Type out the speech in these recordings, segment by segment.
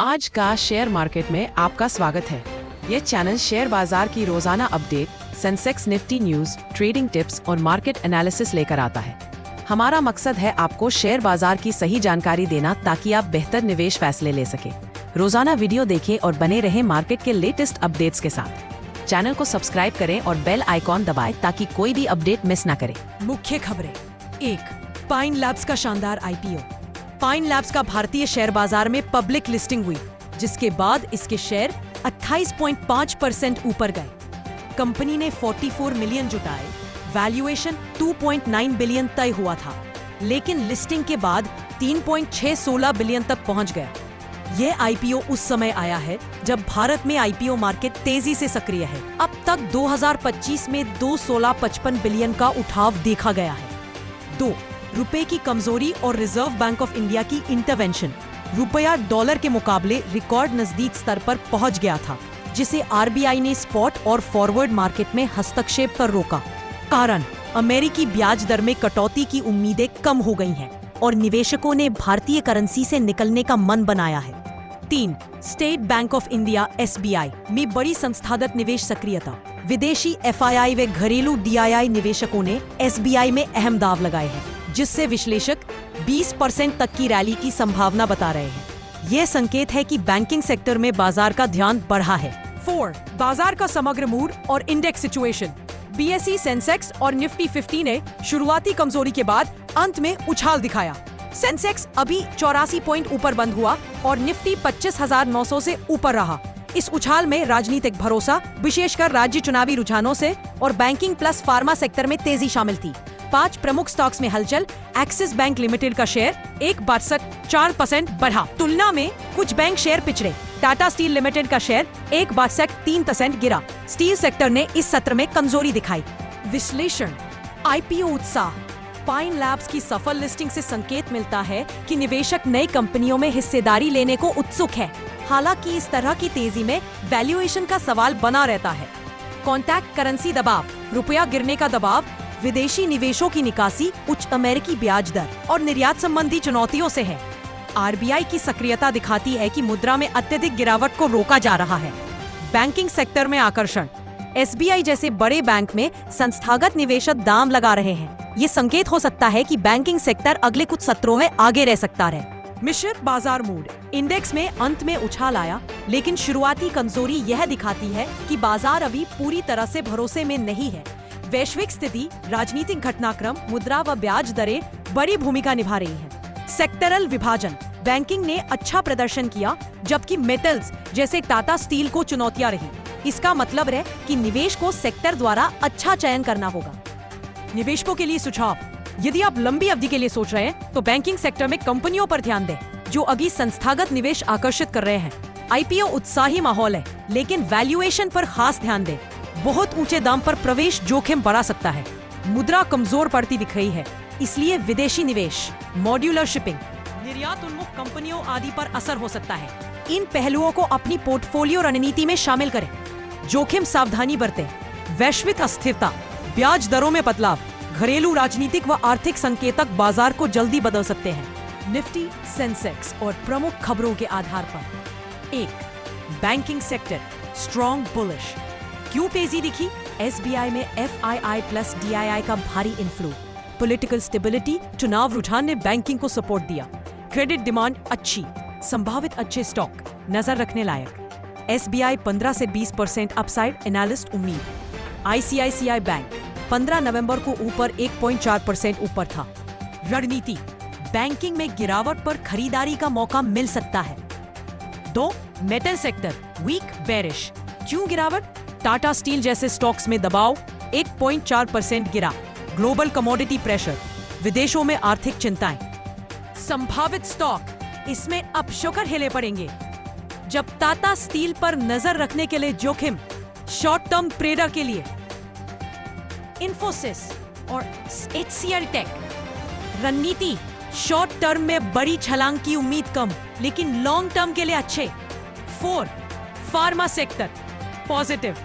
आज का share market में आपका स्वागत है। ये चैनल शेयर बाजार की रोजाना update, Sensex, Nifty news, trading tips और मार्केट एनालिसिस लेकर आता है। हमारा मकसद है आपको शेयर बाजार की सही जानकारी देना ताकि आप बेहतर निवेश फैसले ले सके। रोजाना वीडियो देखें और बने रहें मार्केट के लेटेस्ट अपडेट्स के साथ। चैनल को सब्सक्राइब करें और बेल आइकॉन दबाएं ताकि कोई भी अपडेट मिस न करें। मुख्य खबरें। 1. पाइन लैब्स का शानदार आईपीओ। पाइन लैब्स का भारतीय शेयर बाजार में पब्लिक लिस्टिंग हुई, जिसके बाद इसके शेयर 28.5% ऊपर गए। कंपनी ने 44 मिलियन जुटाए, वैल्यूएशन 2.9 बिलियन तय हुआ था, लेकिन लिस्टिंग के बाद 3.616 बिलियन तक पहुंच गया। यह आईपीओ उस समय आया है जब भारत में आईपीओ मार्केट तेजी से सक्रिय है। अब तक 2025 में 216.55 बिलियन का उठाव देखा गया है। 2. रुपए की कमजोरी और रिजर्व बैंक ऑफ इंडिया की इंटरवेंशन। रुपया डॉलर के मुकाबले रिकॉर्ड नजदीक स्तर पर पहुंच गया था, जिसे आरबीआई ने स्पॉट और फॉरवर्ड मार्केट में हस्तक्षेप कर रोका। कारण, अमेरिकी ब्याज दर में कटौती की उम्मीदें कम हो गई हैं और निवेशकों ने भारतीय करेंसी से निकलने का मन बनाया है। 3. State bank of India (SBI) में बड़ी संस्थागत निवेश सक्रियता। विदेशी एफआईआई व घरेलू डीआईआई निवेशकों ने एसबीआई में अहम दांव लगाए हैं, जिससे विश्लेषक 20% तक की रैली की संभावना बता रहे हैं। यह संकेत है कि बैंकिंग सेक्टर में बाजार का ध्यान बढ़ा है। 4. बाजार का समग्र मूड और इंडेक्स सिचुएशन। बीएसई, सेंसेक्स और निफ्टी 50 ने शुरुआती कमजोरी के बाद अंत में उछाल दिखाया। सेंसेक्स अभी 84 पॉइंट ऊपर बंद हुआ और निफ्टी 25,900 से ऊपर रहा। इस उछाल में राजनीतिक भरोसा, विशेषकर राज्य चुनावी रुझानों से, और बैंकिंग प्लस फार्मा सेक्टर में तेजी शामिल थी। 5 प्रमुख स्टॉक्स में हलचल। एक्सिस बैंक लिमिटेड का शेयर 1.4% बढ़ा, तुलना में कुछ बैंक शेयर पिछड़े। टाटा स्टील लिमिटेड का शेयर 1.3% गिरा। स्टील सेक्टर ने इस सत्र में कमजोरी दिखाई। विश्लेषण। आईपीओ उत्साह। पाइन लैब्स की सफल लिस्टिंग से संकेत मिलता है कि निवेशक नई कंपनियों में हिस्सेदारी लेने को उत्सुक है। हालांकि इस तरह की तेजी में वैल्यूएशन का सवाल बना रहता है। कॉन्टैक्ट करेंसी दबाव। रुपया गिरने का दबाव, विदेशी निवेशों की निकासी, उच्च अमेरिकी ब्याज दर और निर्यात संबंधी चुनौतियों से है। आरबीआई की सक्रियता दिखाती है कि मुद्रा में अत्यधिक गिरावट को रोका जा रहा है। बैंकिंग सेक्टर में आकर्षण। एसबीआई जैसे बड़े बैंक में संस्थागत निवेशक दांव लगा रहे हैं। ये संकेत हो सकता है कि बैंकिंग सेक्टर अगले कुछ सत्रों में आगे रह सकता है। मिश्रित बाजार मूड। इंडेक्स में अंत में उछाल आया, लेकिन शुरुआती कमजोरी यह दिखाती है कि बाजार अभी पूरी तरह से भरोसे में नहीं है। वैश्विक स्थिति, राजनीतिक घटनाक्रम, मुद्रा व ब्याज दरें बड़ी भूमिका निभा रही हैं। सेक्टरल विभाजन। बैंकिंग ने अच्छा प्रदर्शन किया, जबकि मेटल्स जैसे टाटा स्टील को चुनौतियां रही। इसका मतलब है कि निवेश को सेक्टर द्वारा अच्छा चयन करना होगा। निवेशकों के लिए सुझाव। यदि आप लंबी अवधि के लिए सोच रहे हैं तो बैंकिंग सेक्टर में कंपनियों पर ध्यान दें जो अभी संस्थागत निवेश आकर्षित कर रहे हैं। आईपीओ उत्साही माहौल है, लेकिन वैल्यूएशन पर खास ध्यान दें। बहुत ऊंचे दाम पर प्रवेश जोखिम बढ़ा सकता है। मुद्रा कमजोर पड़ती दिख रही है, इसलिए विदेशी निवेश, मॉड्यूलर शिपिंग, निर्यात उन्मुख कंपनियों आदि पर असर हो सकता है। इन पहलुओं को अपनी पोर्टफोलियो रणनीति में शामिल करें। जोखिम सावधानी बरतें। वैश्विक अस्थिरता, ब्याज दरों में बदलाव, घरेलू राजनीतिक व आर्थिक संकेतक बाजार को जल्दी बदल सकते हैं। निफ्टी, सेंसेक्स और प्रमुख खबरों के आधार पर। 1. Banking sector strong bullish. क्यों तेजी दिखी? एसबीआई में एफआईआई प्लस डीआईआई का भारी इन्फ्लो। पॉलिटिकल स्टेबिलिटी, चुनाव रुझान ने बैंकिंग को सपोर्ट दिया। क्रेडिट डिमांड अच्छी, संभावित अच्छे स्टॉक, नजर रखने लायक। एसबीआई 15 से 20% अपसाइड, एनालिस्ट उम्मीद। आईसीआईसीआई बैंक 15 नवंबर को ऊपर 1.4% ऊपर था। रणनीति। बैंकिंग में गिरावट पर खरीदारी का मौका मिल सकता है। 2. Metal sector weak, bearish. क्यों गिरावट? टाटा स्टील जैसे स्टॉक्स में दबाव, 1.4% गिरा। ग्लोबल कमोडिटी प्रेशर, विदेशों में आर्थिक चिंताएं। संभावित स्टॉक, इसमें अपशोकर हिले पड़ेंगे। जब टाटा स्टील पर नजर रखने के लिए जोखिम, शॉर्ट टर्म ट्रेडर के लिए इन्फोसिस और एचसीएल टेक। रणनीति, शॉर्ट टर्म में बड़ी छलांग की उम्मीद कम, लेकिन लॉन्ग टर्म के लिए अच्छे। 4. Pharma sector positive.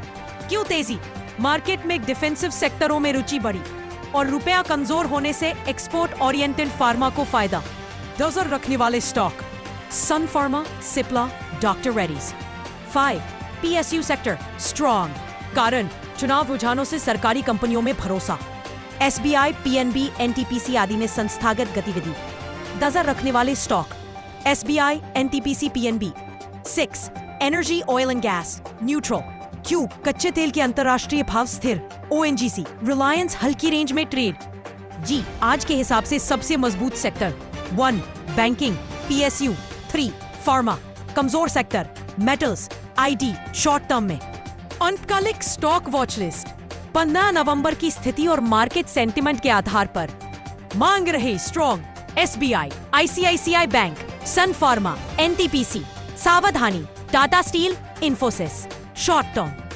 क्यों तेजी? मार्केट में डिफेंसिव सेक्टरों में रुचि बढ़ी और रुपया कमजोर होने से एक्सपोर्ट ओरिएंटेड फार्मा को फायदा। नजर रखने वाले stock. Sun Pharma, Cipla, Dr. Reddy's. 5. PSU sector strong. कारण चुनाव रुझानों से सरकारी कंपनियों में भरोसा. SBI, PNB, NTPC आदि में संस्थागत गतिविधि. नजर रखने वाले stock SBI, NTPC, PNB. 6. Energy, Oil and Gas neutral. क्यों? कच्चे तेल के अंतर्राष्ट्रीय भाव स्थिर. ONGC, रिलायंस हल्की रेंज में ट्रेड. जी, आज के हिसाब से सबसे मजबूत सेक्टर. 1. Banking, PSU. 3. फार्मा, कमजोर sector. Metals, ID, short term में. अल्पकालिक स्टॉक वॉच लिस्ट 15 नवंबर की स्थिति और मार्केट सेंटिमेंट के आधार पर मांग रहे स्ट्रॉन्ग SBI, ICICI बैंक, सन फार्मा, NTPC. सावधानी, Tata steel, Infosys. Short term